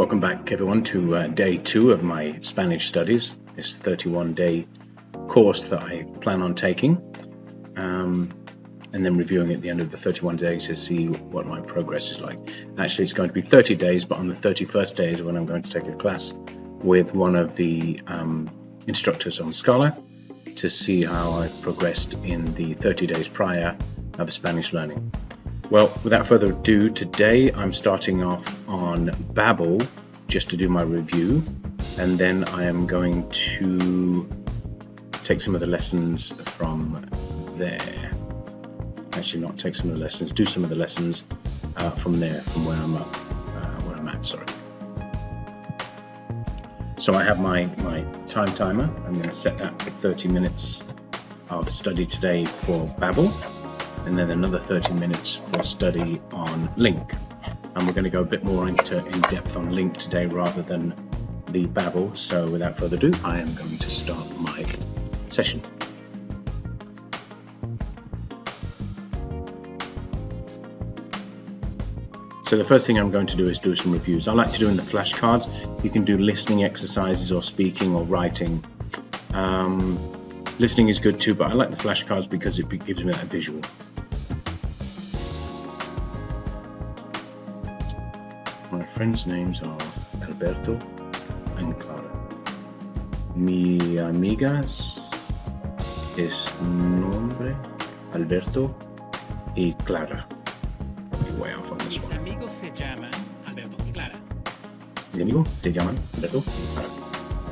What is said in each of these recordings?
Welcome back everyone to day 2 of my Spanish studies, this 31-day course that I plan on taking, and then reviewing at the end of the 31 days to see what my progress is like. Actually, it's going to be 30 days, but on the 31st day is when I'm going to take a class with one of the instructors on Skolar to see how I've progressed in the 30 days prior of Spanish learning. Well, without further ado, today I'm starting off on Babbel just to do my review, and then I am going to take some of the lessons from there. Actually, not take some of the lessons, do some of the lessons from there, from where I'm at. Sorry. So I have my time timer. I'm going to set that for 30 minutes of study today for Babbel, and then another 30 minutes for study on Lingq. And we're going to go a bit more in depth on Lingq today rather than the Babbel. So without further ado, I am going to start my session. So the first thing I'm going to do is do some reviews. I like to do in the flashcards. You can do listening exercises or speaking or writing. Listening is good too, but I like the flashcards because it gives me that visual. My friends' names are Alberto and Clara. Mi amigas es nombre Alberto y Clara. Way off on this Mis one. amigos se llaman Alberto y Clara. Mis amigos se llaman Alberto y Clara.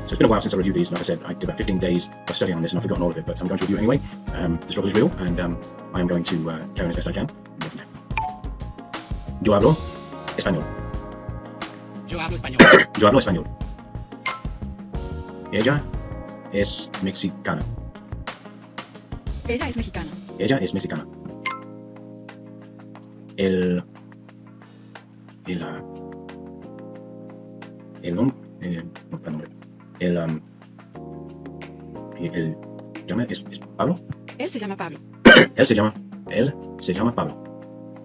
So it's been a while since I reviewed these. Like I said, I did about 15 days of study on this and I've forgotten all of it, but I'm going to review it anyway. The struggle is real, and I am going to carry on as best I can. Yo hablo español. Yo hablo español. Yo hablo español. Ella es mexicana. Ella es mexicana. Ella es mexicana. El llama es Pablo. Él se llama Pablo. Él se llama Pablo.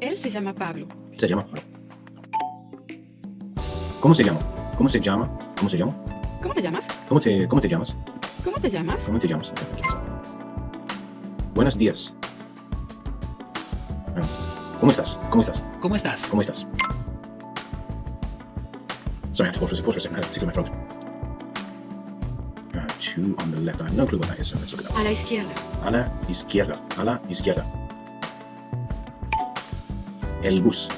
Él se llama Pablo. Se llama Pablo. ¿Cómo se llama? ¿Cómo se llama? ¿Cómo se llama? ¿Cómo te llamas? ¿Cómo te llamas? ¿Cómo te llamas? ¿Cómo te llamas? Buenos días. ¿Cómo estás? ¿Cómo estás? ¿Cómo estás? ¿Cómo estás? Sorry, I had to pause for a second. I had to clear my throat. 2 on the left. I have no clue what that is, so let's look it up. A la izquierda. A la izquierda. A la izquierda. El bus.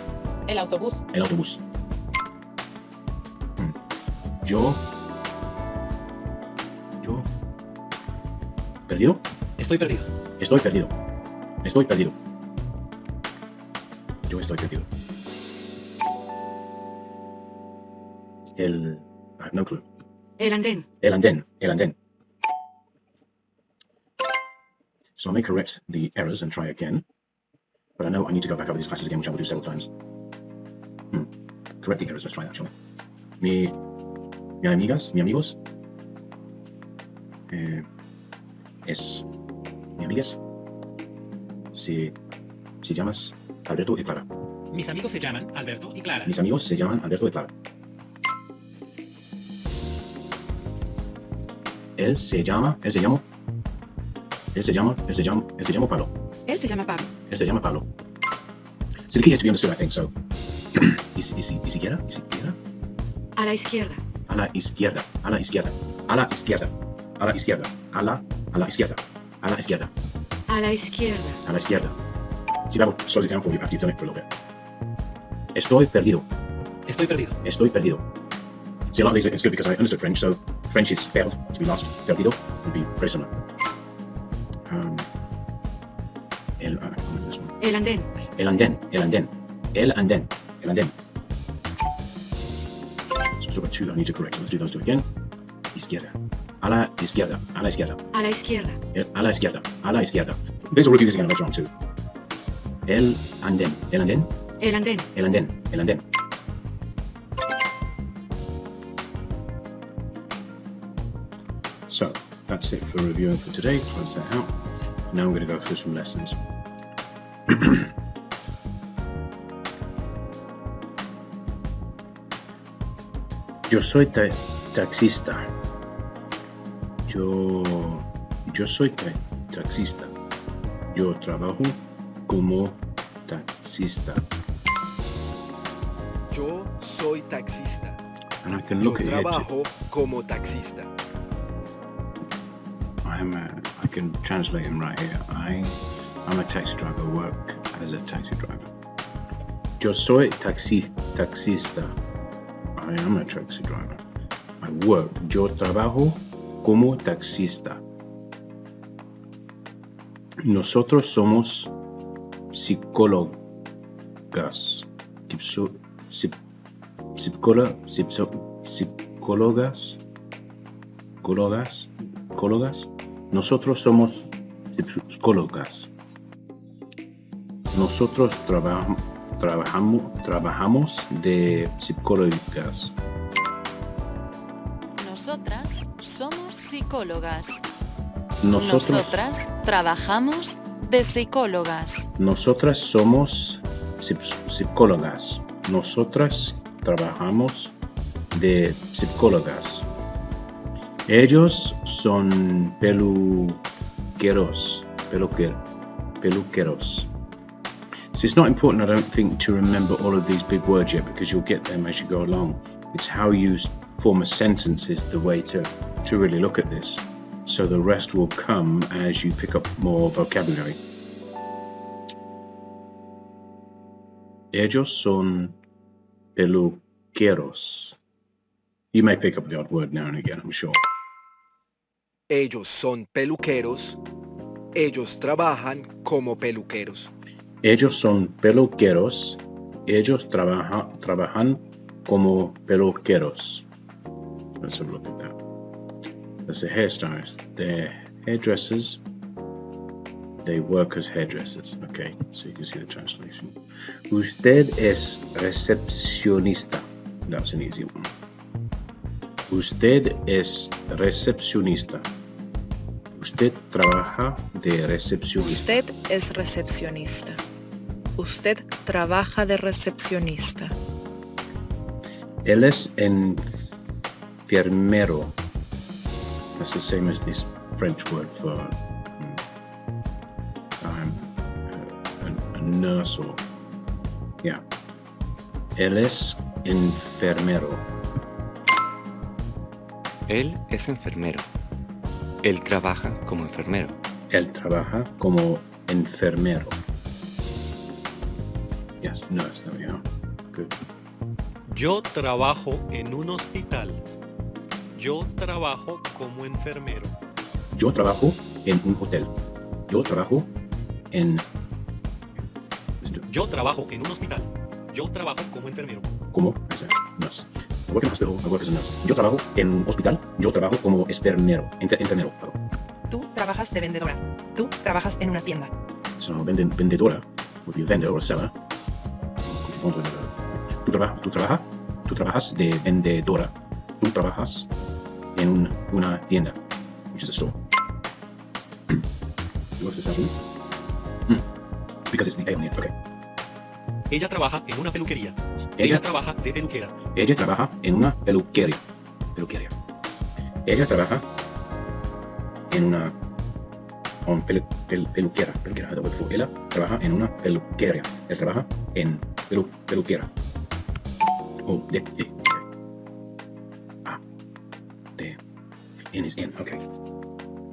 El autobús. El autobús. Yo. ¿Perdido? Estoy perdido. Estoy perdido. Estoy perdido. Yo estoy perdido. I have no clue. El andén. El andén. El andén. So I may correct the errors and try again, but I know I need to go back over these classes again, which I will do several times. Correct the errors. Let's try that, shall we? Mi amigos. Mi amigas. Se llamas Alberto y Clara. Mis amigos se llaman Alberto y Clara. Mis amigos se llaman Alberto y Clara. Él se llama Pablo. Él se llama Pablo. Él se llama Pablo. So the key has to be understood, I think. So, izquierda. A la izquierda. A la izquierda. A la izquierda. A la izquierda. A la izquierda. A la izquierda. A la izquierda. A la izquierda. A la izquierda. See, Babbel slows it down for you after you've done it for a little bit. Estoy perdido. Estoy perdido. Estoy perdido. See, a lot of these, it's good because I understood French, so French is failed, to be lost. Perdido would be very similar. El andén. El andén. El andén. El andén. El andén. So we've got 2 I need to correct. Let's do those 2 again. Izquierda. A la izquierda. A la izquierda. A la izquierda. A la izquierda. A la izquierda. These will review this again later on too. El andén. El andén. El andén. El andén. El andén. So that's it for reviewing for today. Close that out. Now I'm going to go through some lessons. Yo soy taxista. Yo soy taxista. Yo trabajo como taxista. Yo soy taxista. And I can Yo look at trabajo como taxista. I can translate him right here. I'm a taxi driver. Work as a taxi driver. Yo soy taxista. I am a taxi driver. I work. Yo trabajo como taxista. Nosotros somos psicólogas. Psicólogas. Nosotros somos psicólogas. Nosotros trabajamos de psicólogas. Nosotras somos psicólogas. Nosotras trabajamos de psicólogas. Nosotras somos psicólogas. Nosotras trabajamos de psicólogas. Ellos son peluqueros. See, it's not important, I don't think, to remember all of these big words yet, because you'll get them as you go along. It's how you form a sentence is the way to really look at this. So the rest will come as you pick up more vocabulary. Ellos son peluqueros. You may pick up the odd word now and again, I'm sure. Ellos son peluqueros. Ellos trabajan como peluqueros. Ellos son peluqueros. Ellos trabajan como peluqueros. Let's have a look at that. That's the hairstylist. They're hairdressers. They work as hairdressers. Okay, so you can see the translation. Usted es recepcionista. That's an easy one. Usted es recepcionista. Usted trabaja de recepcionista. Usted es recepcionista. Usted trabaja de recepcionista. Él es enfermero. That's the same as this French word for a nurse or, yeah. Él es enfermero. Él es enfermero. Él trabaja como enfermero. Él trabaja como enfermero. Yes, nurse, there we are. Good. Yo trabajo en un hospital. Yo trabajo como enfermero. Yo trabajo en un hotel. Yo trabajo en... Yo trabajo en un hospital. Yo trabajo como enfermero. Como as a nurse. I work in a hospital, I work as a nurse. Yo trabajo en un hospital. Yo trabajo como enfermero. Enfermero, perdón. Tú trabajas de vendedora. Tú trabajas en una tienda. So, vendedora would be a vendor or a seller. Tú trabajas de vendedora. Tú trabajas en una tienda, which is a store. You work as a seller? Because it's the A on the end. Okay. Ella trabaja en una peluquería. Ella trabaja de peluquera. Ella trabaja en una peluquería. Ella trabaja en una peluquera. Ella trabaja en una peluquería. Él trabaja en peluquera. Oh, de. In is in. Okay.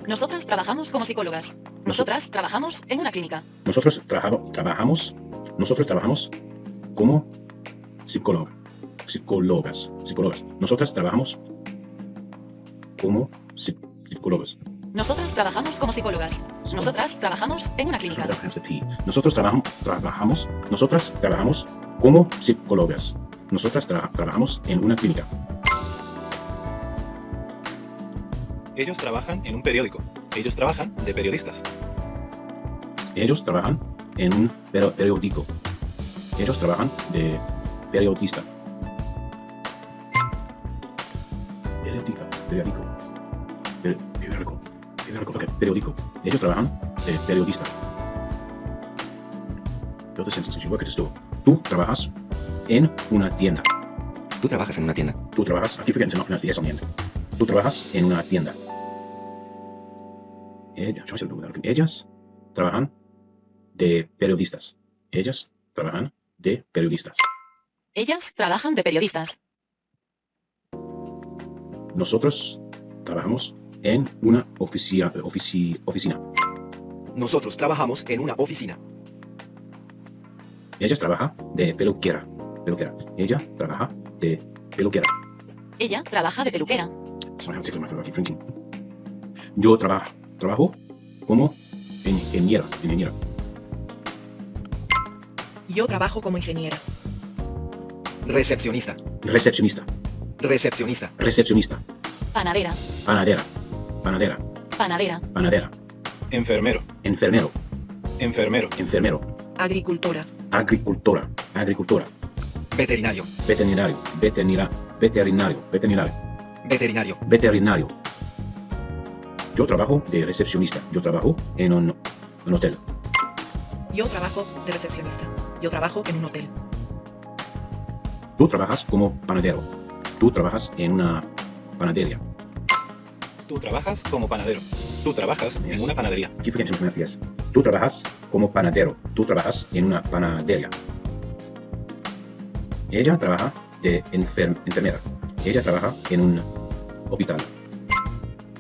Nosotras trabajamos como psicólogas. Nosotras trabajamos en una clínica. Nosotros trabajamos como psicólogas. Nosotras trabajamos como psicólogas. Nosotras trabajamos como psicólogas. Nosotras trabajamos en una clínica. Nosotras trabajamos como psicólogas. Nosotras trabajamos en una clínica. Ellos trabajan en un periódico. Ellos trabajan de periodistas. Ellos trabajan en un periódico. Ellos trabajan de periodista. Periódico. Ellos trabajan de periodista. The other sentences, you work at a store. Tú trabajas en una tienda. Tú trabajas en una tienda. Tú trabajas, I keep forgetting to not pronounce the S on the end. Tú trabajas en una tienda. Ellas trabajan de periodistas. Ellas trabajan de periodistas. Ellas trabajan de periodistas. Nosotros trabajamos en una oficina. Nosotros trabajamos en una oficina. Ella trabaja de peluquera. Ella trabaja de peluquera. Ella trabaja de peluquera. Sorry, I'm tickling my throat. I keep drinking. Yo trabajo como ingeniera. Yo trabajo como ingeniera. Recepcionista. Recepcionista. Panadera. Panadera. Enfermero. Agricultora. Veterinario. Yo trabajo de recepcionista. Yo trabajo en un hotel. Yo trabajo de recepcionista. Yo trabajo en un hotel. Tú trabajas como panadero. Tú trabajas en una panadería. Tú trabajas como panadero. Tú trabajas en una panadería. Keep forgetting to pronounce the S. Tú trabajas como panadero. Tú trabajas en una panadería. Ella trabaja de enfermera. Ella trabaja en un hospital.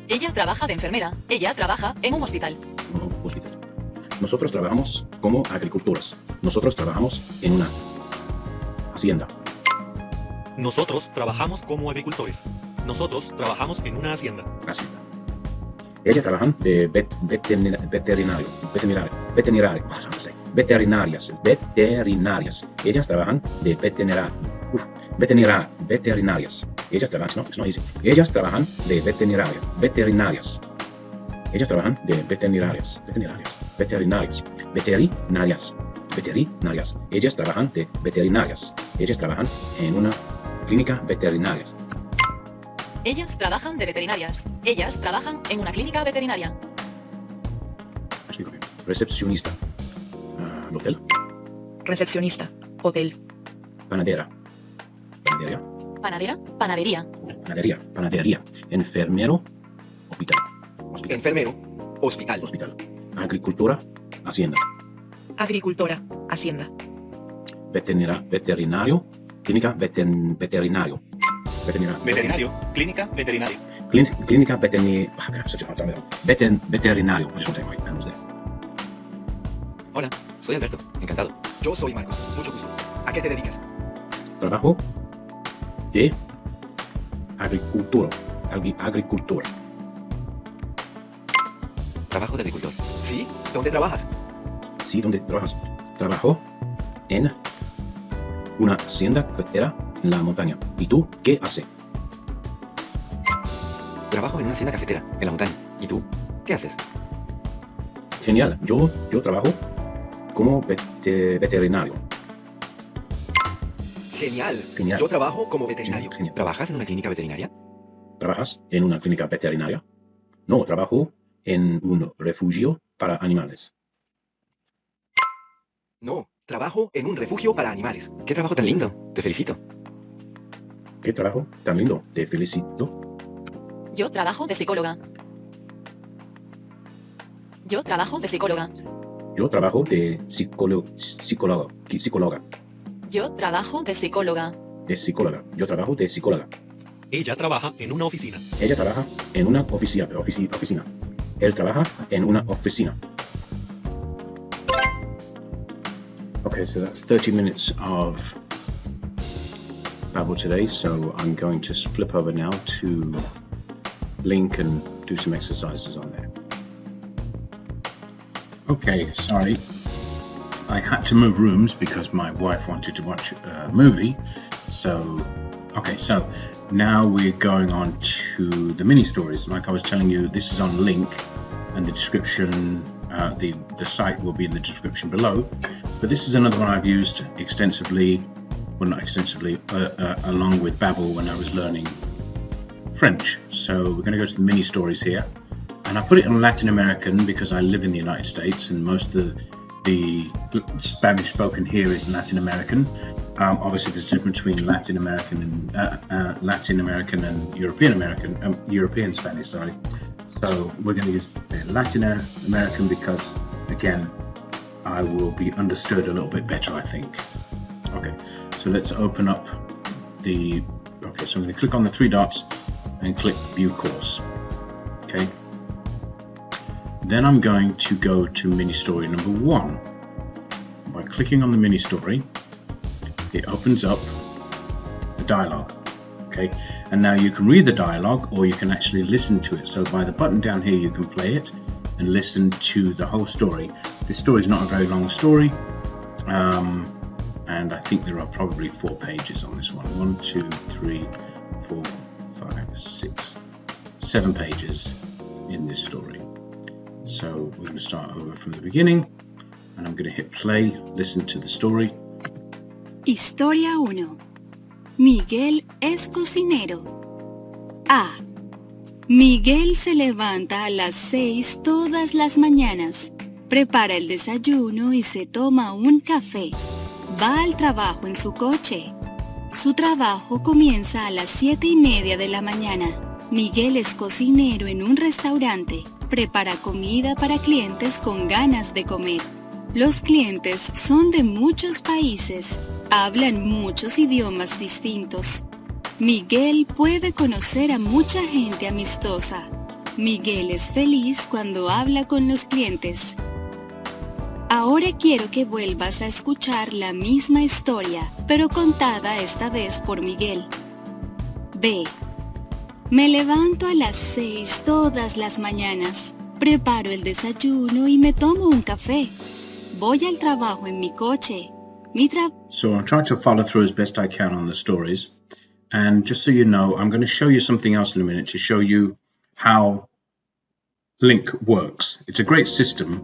Ella trabaja de enfermera. Ella trabaja en un hospital. Nosotros trabajamos como agricultores. Nosotros trabajamos en una hacienda. Nosotros trabajamos como agricultores. Nosotros trabajamos en una hacienda. Ella trabaja de veterinarias. Ellas trabajan de veterinarias. Ellas trabajan, no, it's not easy. Ellas trabajan de veterinarias. Ellas trabajan de veterinarias. Ellas trabajan de veterinarias. Ellas trabajan en una clínica veterinaria. Ellas trabajan de veterinarias. Ellas trabajan en una clínica veterinaria. Recepcionista. Hotel. Recepcionista. Hotel. Panadería. Panadería. Enfermero. Hospital. Agricultura. Hacienda. Agricultora. Hacienda. Veterinario. Clínica veterinario. Clínica veterinaria. Clínica veterinario. Hola, soy Alberto. Encantado. Yo soy Marcos. Mucho gusto. ¿A qué te dedicas? Trabajo de agricultura. Trabajo de agricultor. ¿Sí? ¿Dónde trabajas? Sí, ¿dónde trabajas? Trabajo en una hacienda cafetera en la montaña. ¿Y tú qué haces? Trabajo en una hacienda cafetera en la montaña. ¿Y tú qué haces? Genial. Yo trabajo como veterinario. Genial. Yo trabajo como veterinario. Genial. ¿Trabajas en una clínica veterinaria? ¿Trabajas en una clínica veterinaria? No, trabajo en un refugio para animales. No, trabajo en un refugio para animales. ¡Qué trabajo tan lindo! Te felicito. ¿Qué trabajo tan lindo? Te felicito. Yo trabajo de psicóloga. Yo trabajo de psicóloga. Yo trabajo de psicóloga. Yo trabajo de psicóloga. Yo trabajo de psicóloga. Ella trabaja en una oficina. Ella trabaja en una oficina. Él trabaja en una oficina. Okay, so that's 30 minutes of Babel today. So I'm going to flip over now to Lingq and do some exercises on there. Okay, sorry. I had to move rooms because my wife wanted to watch a movie. So now we're going on to the mini stories. Like I was telling you, this is on Lingq, and the description, the site will be in the description below. But this is another one I've used extensively, well not extensively, along with Babel when I was learning French. So we're going to go to the mini stories here, and I put it in Latin American because I live in the United States and most of the Spanish spoken here is Latin American. Obviously, there's a difference between Latin American and European Spanish. Sorry. So we're going to use Latin American because, again, I will be understood a little bit better, I think. Okay, so let's open up the. Okay, so I'm going to click on the three dots and click View Course. Okay. Then I'm going to go to mini story number 1. By clicking on the mini story, it opens up the dialogue. Okay, and now you can read the dialogue or you can actually listen to it. So by the button down here, you can play it and listen to the whole story. This story is not a very long story, and I think there are probably 4 pages on this one. 1, 2, 3, 4, 5, 6, 7 pages in this story. So we're going to start over from the beginning, and I'm going to hit play, listen to the story. Historia 1. Miguel es cocinero. A. Miguel se levanta a las 6 todas las mañanas, prepara el desayuno y se toma un café. Va al trabajo en su coche. Su trabajo comienza a las 7:30 de la mañana. Miguel es cocinero en un restaurante. Prepara comida para clientes con ganas de comer. Los clientes son de muchos países. Hablan muchos idiomas distintos. Miguel puede conocer a mucha gente amistosa. Miguel es feliz cuando habla con los clientes. Ahora quiero que vuelvas a escuchar la misma historia, pero contada esta vez por Miguel. B. Me levanto a las 6 todas las mañanas. Preparo el desayuno y me tomo un café. Voy al trabajo en mi coche. So I'm trying to follow through as best I can on the stories. And just so you know, I'm going to show you something else in a minute to show you how Lingq works. It's a great system,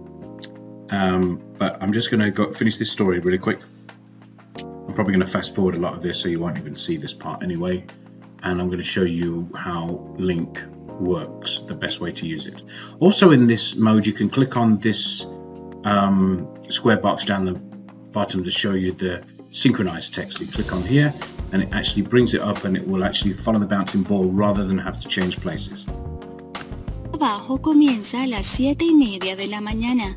but I'm just going to go finish this story really quick. I'm probably going to fast forward a lot of this so you won't even see this part anyway. And I'm going to show you how Lingq works, the best way to use it. Also in this mode, you can click on this square box down the bottom to show you the synchronized text. You click on here and it actually brings it up and it will actually follow the bouncing ball rather than have to change places. El trabajo comienza a las 7:30 de la mañana.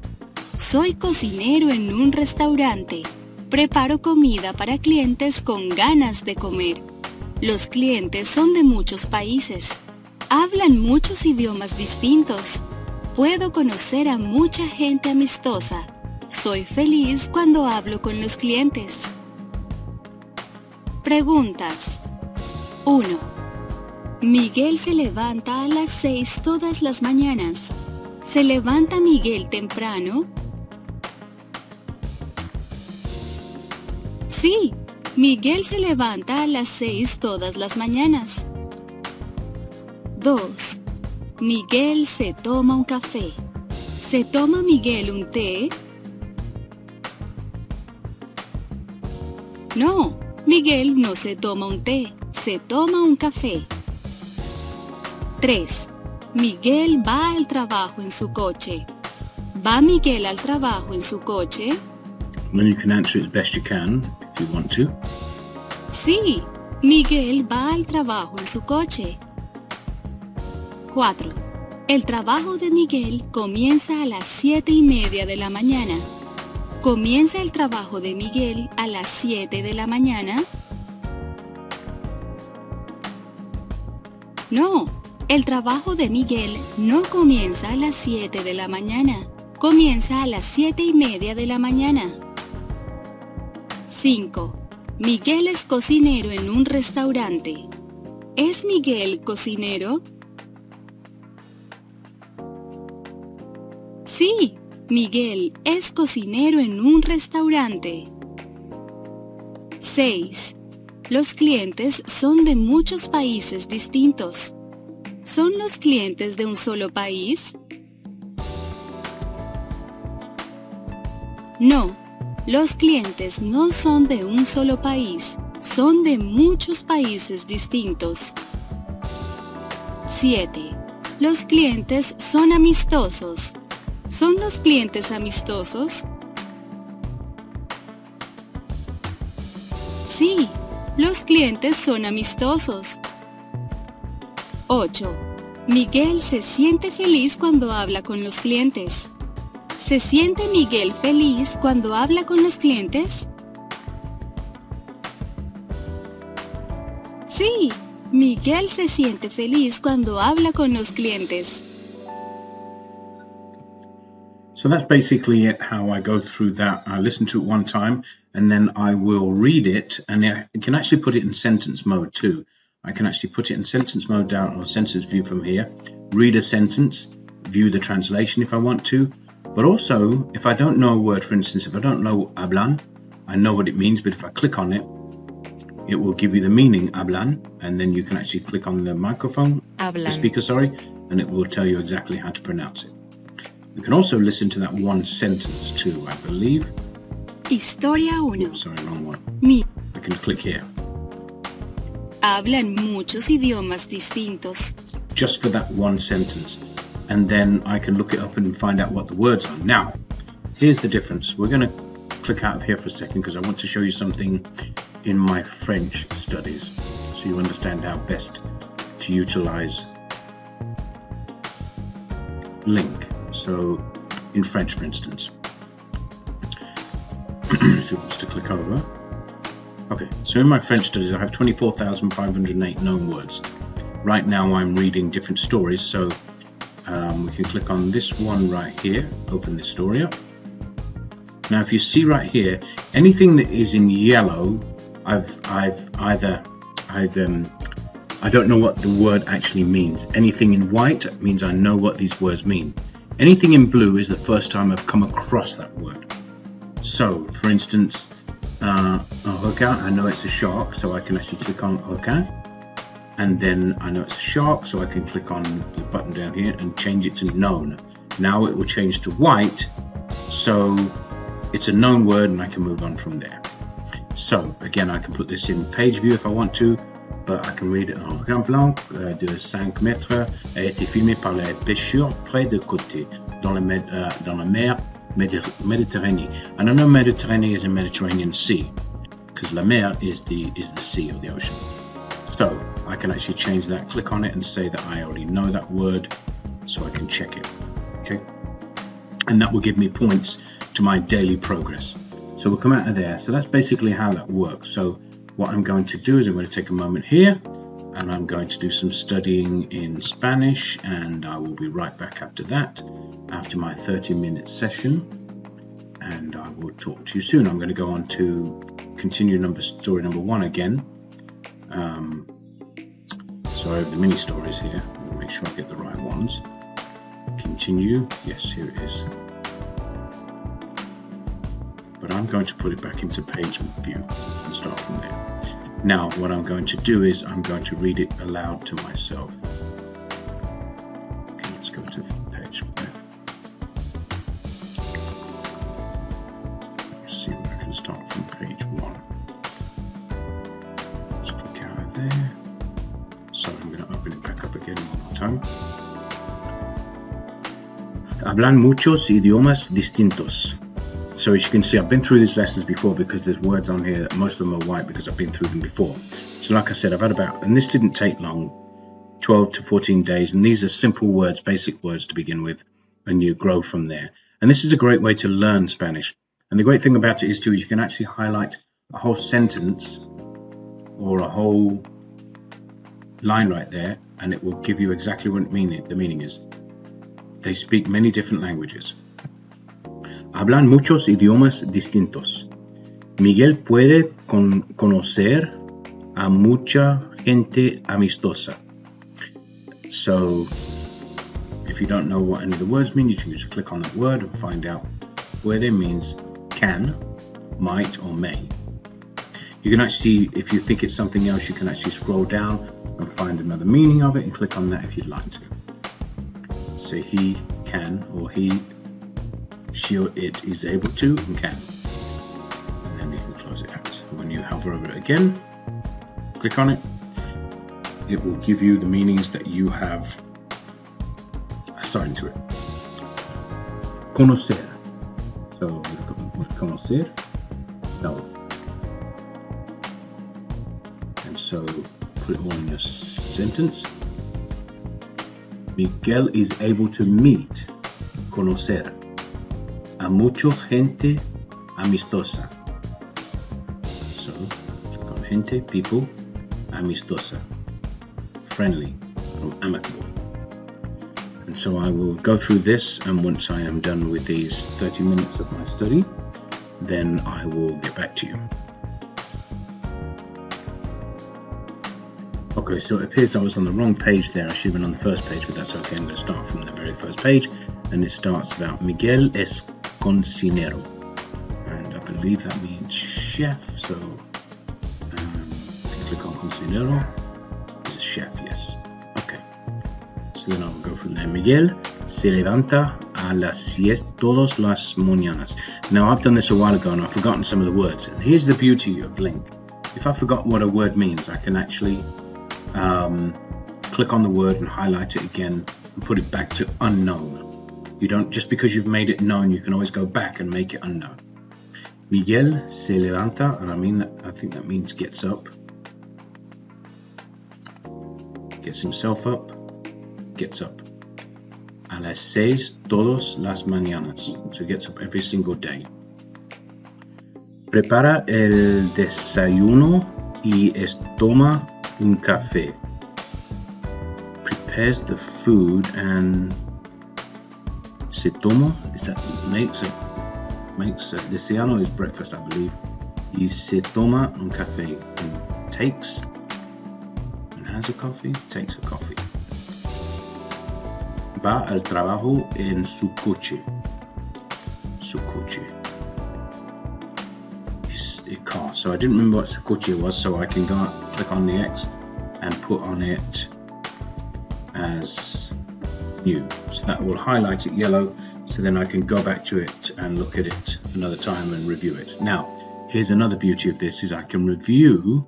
Soy cocinero en un restaurante. Preparo comida para clientes con ganas de comer. Los clientes son de muchos países. Hablan muchos idiomas distintos. Puedo conocer a mucha gente amistosa. Soy feliz cuando hablo con los clientes. Preguntas. 1. Miguel se levanta a las 6 todas las mañanas. ¿Se levanta Miguel temprano? Sí, Miguel se levanta a las 6 todas las mañanas. 2. Miguel se toma un café. ¿Se toma Miguel un té? No, Miguel no se toma un té, se toma un café. 3. Miguel va al trabajo en su coche. ¿Va Miguel al trabajo en su coche? Then you can answer it as best you can if you want to. Sí, Miguel va al trabajo en su coche. 4. El trabajo de Miguel comienza a las 7:30 de la mañana. ¿Comienza el trabajo de Miguel a las 7 de la mañana? No, el trabajo de Miguel no comienza a las 7 de la mañana. Comienza a las 7:30 de la mañana. 5. Miguel es cocinero en un restaurante. ¿Es Miguel cocinero? Sí, Miguel es cocinero en un restaurante. 6. Los clientes son de muchos países distintos. ¿Son los clientes de un solo país? No, los clientes no son de un solo país, son de muchos países distintos. 7. Los clientes son amistosos. ¿Son los clientes amistosos? Sí, los clientes son amistosos. 8. Miguel se siente feliz cuando habla con los clientes. ¿Se siente Miguel feliz cuando habla con los clientes? Sí, Miguel se siente feliz cuando habla con los clientes. So that's basically it, how I go through that. I listen to it one time and then I will read it, and I can actually put it in sentence mode too. I can actually put it in sentence mode down, or sentence view from here, read a sentence, view the translation if I want to, but also if I don't know a word, for instance, if I don't know hablan, I know what it means, but if I click on it, it will give you the meaning hablan, and then you can actually click on the microphone, the speaker, and it will tell you exactly how to pronounce it. You can also listen to that one sentence too, I believe. Historia 1. Oops, sorry, wrong one. I can click here. Hablan muchos idiomas distintos. Just for that one sentence. And then I can look it up and find out what the words are. Now, here's the difference. We're going to click out of here for a second because I want to show you something in my French studies, so you understand how best to utilize Lingq. So in French, for instance, if you want to click over. Okay, so in my French studies, I have 24,508 known words. Right now I'm reading different stories, so we can click on this one right here, open this story up. Now if you see right here, anything that is in yellow, I don't know what the word actually means. Anything in white means I know what these words mean. Anything in blue is the first time I've come across that word. So, for instance, un requin, I know it's a shark, so I can actually click on requin. And then I know it's a shark, so I can click on the button down here and change it to known. Now it will change to white, so it's a known word and I can move on from there. So, again, I can put this in page view if I want to, but I can read it. Un requin blanc de 5 mètres a été filmé par les pêcheurs près de côté, dans la mer Méditerranée. And I know Mediterranean is a Mediterranean Sea, because la mer is the sea or the ocean. So I can actually change that, click on it and say that I already know that word, so I can check it, okay? And that will give me points to my daily progress. So we'll come out of there. So that's basically how that works. So what I'm going to do is I'm going to take a moment here and I'm going to do some studying in Spanish, and I will be right back after that, after my 30-minute session, and I will talk to you soon. I'm going to go on to continue story number 1 again. So I have the mini stories here. I'll make sure I get the right ones. Continue. Yes, here it is. But I'm going to put it back into page view and start from there. Now, what I'm going to do is I'm going to read it aloud to myself. Okay, let's go to page. Let's see if I can start from page 1. Let's click out of there. So I'm going to open it back up again one more time. Hablan muchos idiomas distintos. So as you can see, I've been through these lessons before because there's words on here that most of them are white because I've been through them before. So like I said, I've had and this didn't take long, 12 to 14 days. And these are simple words, basic words to begin with, and you grow from there. And this is a great way to learn Spanish. And the great thing about it is too, is you can actually highlight a whole sentence or a whole line right there, and it will give you exactly what the meaning is. They speak many different languages. Hablan muchos idiomas distintos. Miguel puede conocer a mucha gente amistosa. So, if you don't know what any of the words mean, you can just click on that word and find out puede means can, might, or may. You can actually, if you think it's something else, you can actually scroll down and find another meaning of it and click on that if you'd like to. So he can, or he, she, or it is able to and can. And then you can close it out. When you hover over it again, click on it, it will give you the meanings that you have assigned to it. Conocer. So, conocer. No. So put it all in a sentence. Miguel is able to meet, conocer, a mucha gente amistosa. So click on gente, people, amistosa, friendly, or amicable. And so I will go through this, and once I am done with these 30 minutes of my study, then I will get back to you. Okay, so it appears I was on the wrong page there. I should have been on the first page, but that's okay. I'm going to start from the very first page, and it starts about Miguel es cocinero, and I believe that means chef. So click on cocinero. He's a chef, yes. Okay. So then I'll go from there. Miguel se levanta a las 7 todas las mañanas. Now I've done this a while ago and I've forgotten some of the words. And here's the beauty of Lingq. If I forgot what a word means, I can actually click on the word and highlight it again and put it back to unknown. You don't, just because you've made it known, you can always go back and make it unknown. Miguel se levanta, and I think that means gets up. Gets himself up, gets up. A las 6 todas las mañanas. So he gets up every single day. Prepara el desayuno y toma un café. Prepares the food and se toma, is that makes desayuno is breakfast, I believe. Y se toma un café, and takes and has a coffee, takes a coffee. Va al trabajo en su coche. Su coche. A car. So I didn't remember what su coche was, so I can go click on the X and put on it as new. So that will highlight it yellow, so then I can go back to it and look at it another time and review it. Now, here's another beauty of this, is I can review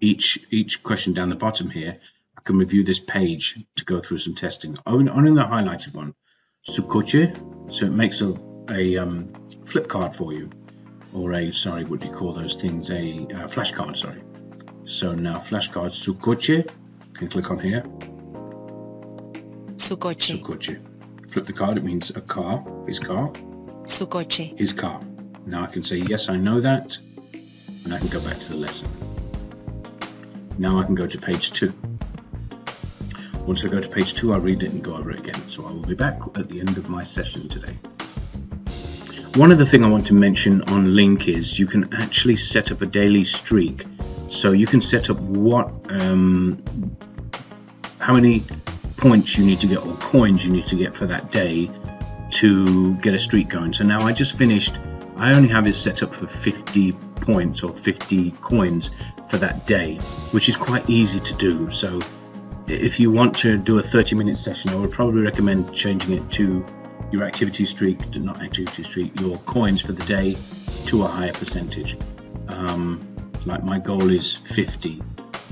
each question down the bottom here. I can review this page to go through some testing. Only the highlighted one. Su coche, so it makes a flip card for you, or what do you call those things? A flashcard, sorry. So now flashcard, su coche, can click on here. Su coche. Su coche. Flip the card, it means a car, his car. Su coche. His car. Now I can say, yes, I know that, and I can go back to the lesson. Now I can go to page 2. Once I go to page 2, I'll read it and go over it again. So I will be back at the end of my session today. One other thing I want to mention on Lingq is you can actually set up a daily streak. So you can set up how many points you need to get or coins you need to get for that day to get a streak going. So now I just finished, I only have it set up for 50 points or 50 coins for that day, which is quite easy to do. So if you want to do a 30-minute session, I would probably recommend changing it to your activity streak, your coins for the day to a higher percentage. Like my goal is 50,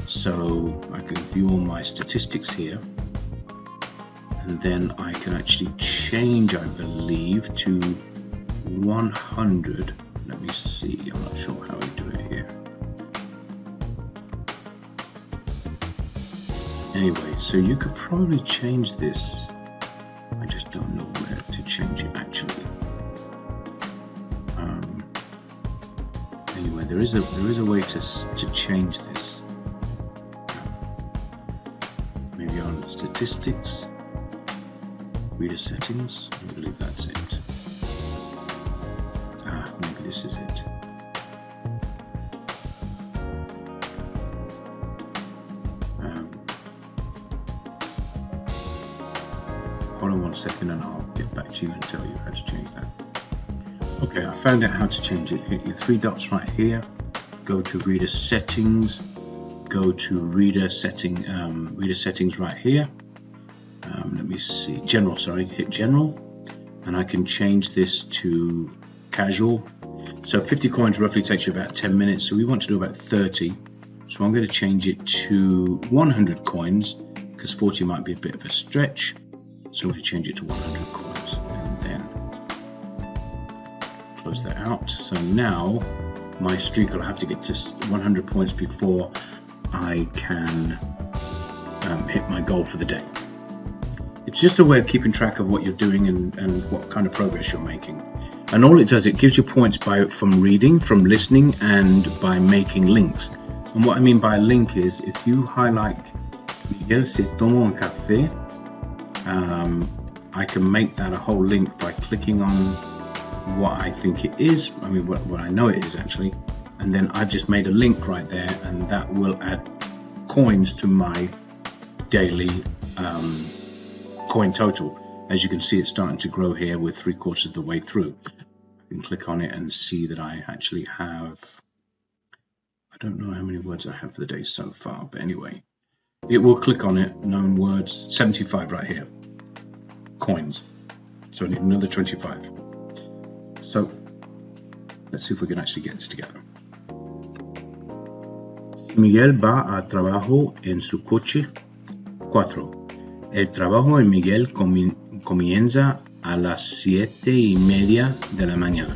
so I can view all my statistics here, and then I can actually change, I believe, to 100. Let me see, I'm not sure how we do it here. Anyway, so you could probably change this. I just don't know where to change it actually. Anyway, there is a way to change this. Maybe on statistics, reader settings. I believe that's it. Maybe this is it. Hold on one second and I'll get back to you and tell you how to change that. Okay, I found out how to change it. Hit your 3 dots right here, go to reader settings, go to reader settings right here. Let me see, general, sorry, hit general, and I can change this to casual. So 50 coins roughly takes you about 10 minutes, so we want to do about 30. So I'm going to change it to 100 coins, because 40 might be a bit of a stretch. So I'm going to change it to 100 coins, and then close that out. So now my streak will have to get to 100 points before I can hit my goal for the day. It's just a way of keeping track of what you're doing and what kind of progress you're making. And all it does, it gives you points from reading, from listening, and by making links. And what I mean by a link is, if you highlight Miguel se toma un café, I can make that a whole link by clicking on what I think it is, what I know it is actually, and then I've just made a link right there, and that will add coins to my daily coin total. As you can see, it's starting to grow here. We're 3/4 of the way through. I can click on it and see that I actually have, I don't know how many words I have for the day so far, but anyway, it will click on it, known words, 75 right here, coins. So I need another 25. So let's see if we can actually get this together. Miguel va al trabajo en su coche. 4. El trabajo de Miguel comienza a las 7:30 de la mañana.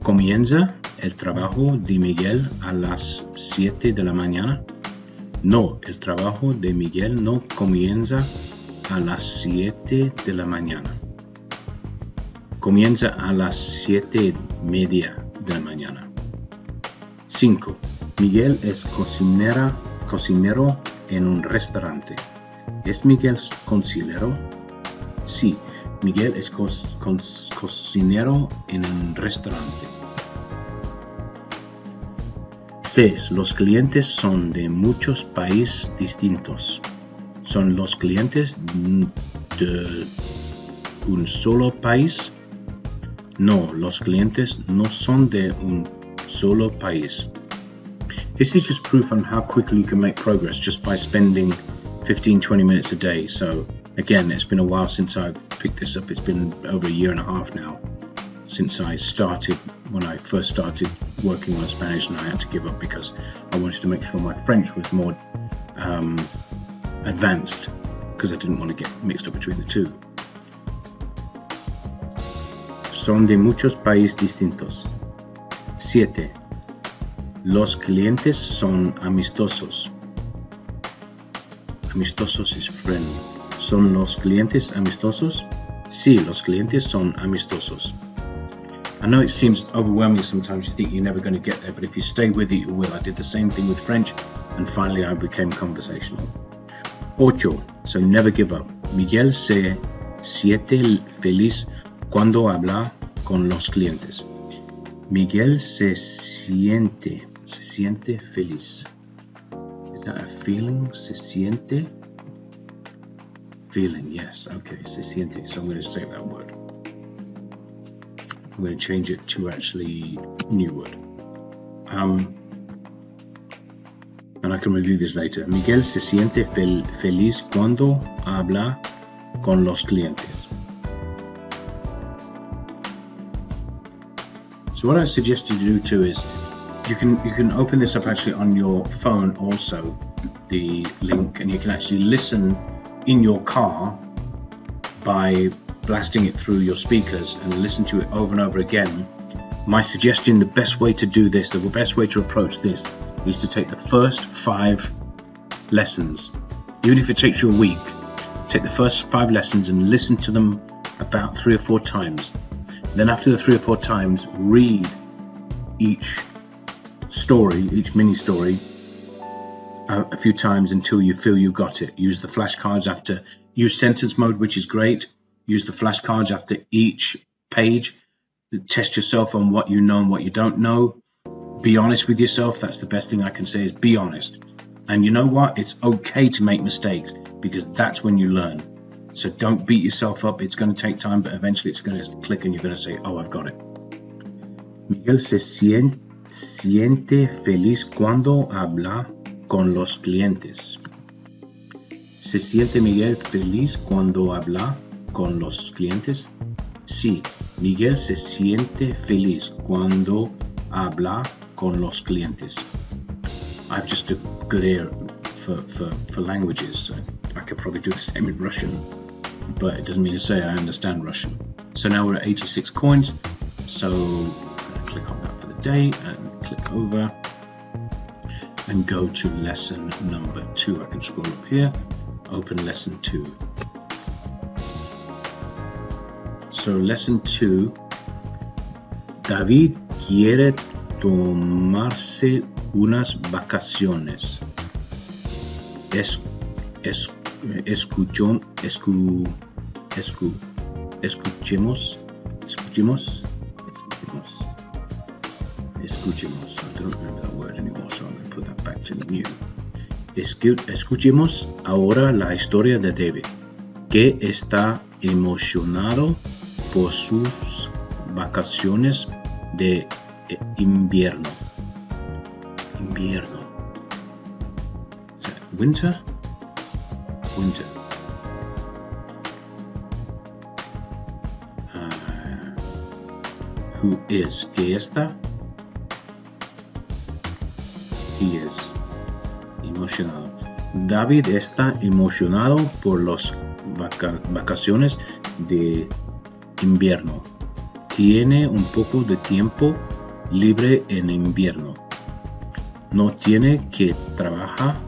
¿Comienza el trabajo de Miguel a las 7 de la mañana? No, el trabajo de Miguel no comienza a las 7 de la mañana. Comienza a las 7:30 de la mañana. 5. Miguel es cocinero en un restaurante. ¿Es Miguel cocinero? Sí, Miguel es cocinero en un restaurante. 6. Los clientes son de muchos países distintos. ¿Son los clientes de un solo país? No, los clientes no son de un solo país. This is just proof on how quickly you can make progress just by spending 15-20 minutes a day. So again, it's been a while since I've picked this up. It's been over a year and a half now since I started, when I first started working on Spanish, and I had to give up because I wanted to make sure my French was more advanced, because I didn't want to get mixed up between the two. Son de muchos países distintos. 7. Los clientes son amistosos. Amistosos is friendly. ¿Son los clientes amistosos? Sí, los clientes son amistosos. I know it seems overwhelming sometimes. You think you're never going to get there, but if you stay with it, you will. I did the same thing with French, and finally I became conversational. 8. So never give up. Miguel se siente feliz cuando habla con los clientes. Miguel se siente feliz. Is that a feeling? Se siente? Feeling, yes. Okay, se siente. So I'm going to save that word. I'm going to change it to actually new word. And I can review this later. Miguel se siente feliz cuando habla con los clientes. So what I suggest you do too is you can open this up actually on your phone also, the Lingq, and you can actually listen in your car by blasting it through your speakers and listen to it over and over again. My suggestion, the best way to do this, the best way to approach this, is to take the first 5 lessons. Even if it takes you a week, take the first 5 lessons and listen to them about 3 or 4 times. Then after the 3 or 4 times, read each story, each mini story, a few times until you feel you got it. Use the flashcards after, use sentence mode, which is great. Use the flashcards after each page. Test yourself on what you know and what you don't know. Be honest with yourself. That's the best thing I can say, is be honest. And you know what? It's okay to make mistakes, because that's when you learn. So don't beat yourself up. It's going to take time, but eventually it's going to click and you're going to say, oh, I've got it. Miguel se siente feliz cuando habla con los clientes. ¿Se siente Miguel feliz cuando habla con los clientes? Sí, Miguel se siente feliz cuando habla con los clientes. I have just a good ear for languages. I could probably do the same in Russian, but it doesn't mean to say I understand Russian. So now we're at 86 coins. So I'm going to click on that for the day and click over and go to lesson number 2. I can scroll up here, open lesson 2. So lesson 2, David quiere tomarse unas vacaciones. Escuchemos. I don't remember that word anymore, so I'm going to put that back to new. Escuchemos ahora la historia de David, que está emocionado por sus vacaciones de invierno. Is that winter? Winter. Who is? ¿Qué está? He is. Emocionado. David está emocionado por las vacaciones de invierno. Tiene un poco de tiempo libre en invierno. No tiene que trabajar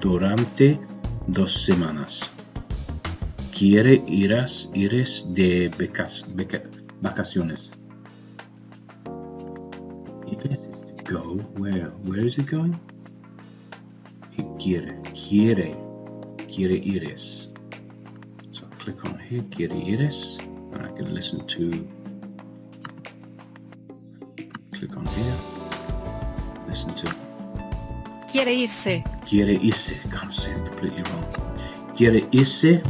durante 2 semanas. Quiere ir de vacaciones. Go. Where is it going? Quiere ires. So click on here, quiere ires, and I can listen to. Click on here, listen to. Quiere irse. Can't say it completely wrong. Quiere irse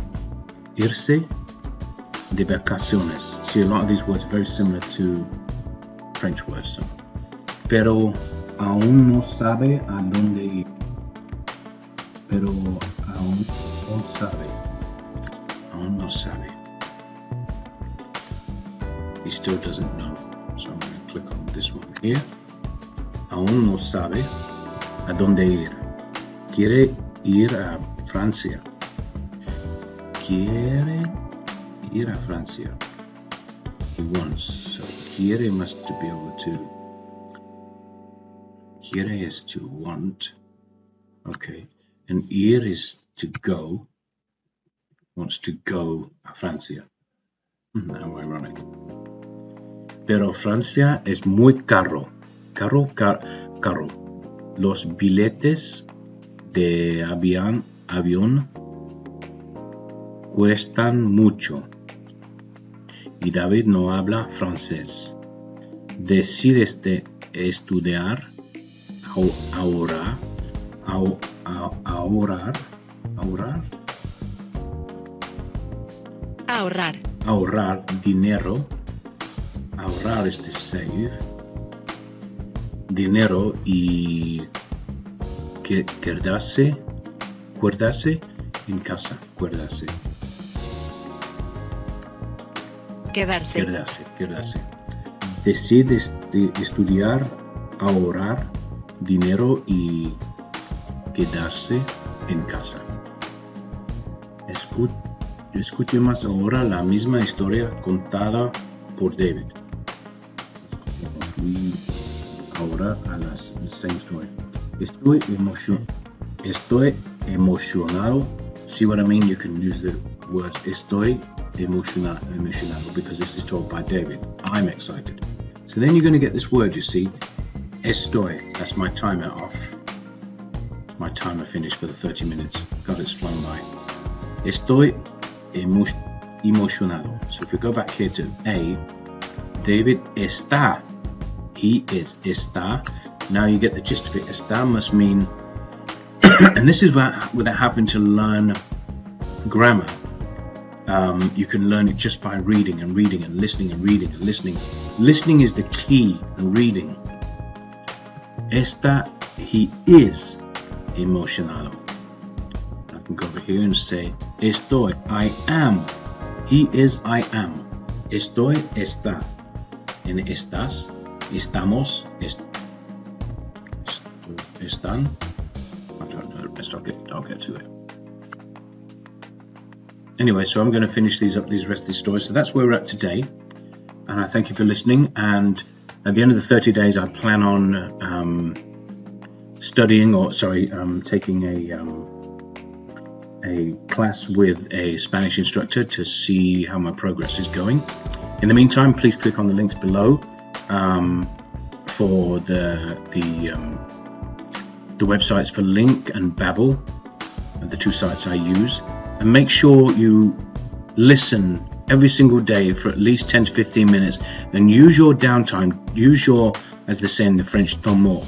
de vacaciones. See, a lot of these words are very similar to French words. So. Pero aún no sabe a dónde ir. Aún no sabe. He still doesn't know. So I'm going to click on this one here. Aún no sabe a dónde ir. Quiere ir a Francia. Quiere ir a Francia. He wants. So quiere must be able to. Quiere is to want. Okay. And ir is to go. Wants to go a Francia. How ironic. Pero Francia es muy caro. Caro. Los billetes de avión cuestan mucho. Y David no habla francés. Decides de estudiar ahorrar dinero. Ahorrar is to save dinero y quedarse en casa. Quedarse. Decides de estudiar, ahorrar dinero y quedarse en casa. Escuchemos ahora la misma historia contada por David. Ahora a la same story. Estoy emocionado. See what I mean? You can use the words estoy emocionado because this is told by David. I'm excited. So then you're going to get this word, you see. Estoy. That's my timer off. My timer finished for the 30 minutes. God, it's flown by. Estoy emocionado. So if we go back here to A, David está. He is. Está. Now you get the gist of it. Está must mean, and this is without having to learn grammar. You can learn it just by reading and listening and reading and listening. Listening is the key, and reading. Está. He is emocionado. I can go over here and say estoy. I am. He is. I am. Estoy. Está. En estás. Estamos. Están. I don't know. I'll get to it. Anyway, so I'm going to finish these rest of these stories. So that's where we're at today. And I thank you for listening. And At the end of the 30 days, I plan on taking a class with a Spanish instructor to see how my progress is going. In the meantime, please click on the links below for the websites for Lingq and Babbel, the two sites I use, and make sure you listen every single day for at least 10 to 15 minutes and use your downtime, use your, as they say in the French, temps mort,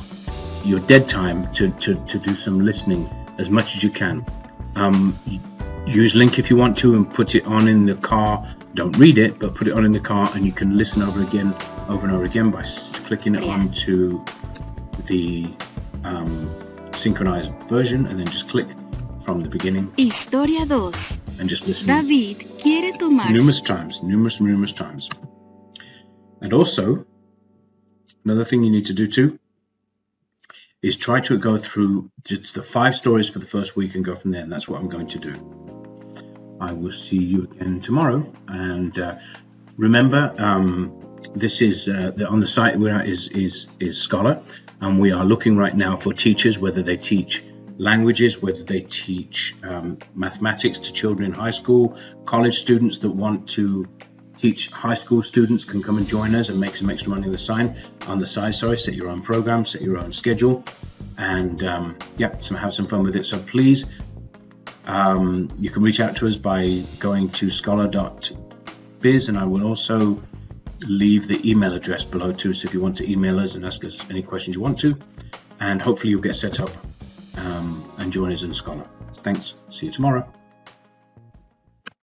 your dead time to do some listening as much as you can. Use Lingq if you want to and put it on in the car. Don't read it, but put it on in the car and you can listen over and over again by clicking it onto the synchronized version and then just click from the beginning. Historia 2. And just listen. David quiere tomar numerous times. And also, another thing you need to do too is try to go through just the 5 stories for the first week and go from there. And that's what I'm going to do. I will see you again tomorrow. And remember, this is on the site we're at is Skolar, and we are looking right now for teachers, whether they teach languages, whether they teach mathematics to children in high school, college students that want to teach high school students can come and join us and make some extra money on the side. Set your own program, set your own schedule, and have some fun with it. So please, you can reach out to us by going to scholar.biz, and I will also leave the email address below too. So if you want to email us and ask us any questions you want to, and hopefully you'll get set up and join us in Skolar. Thanks. See you tomorrow.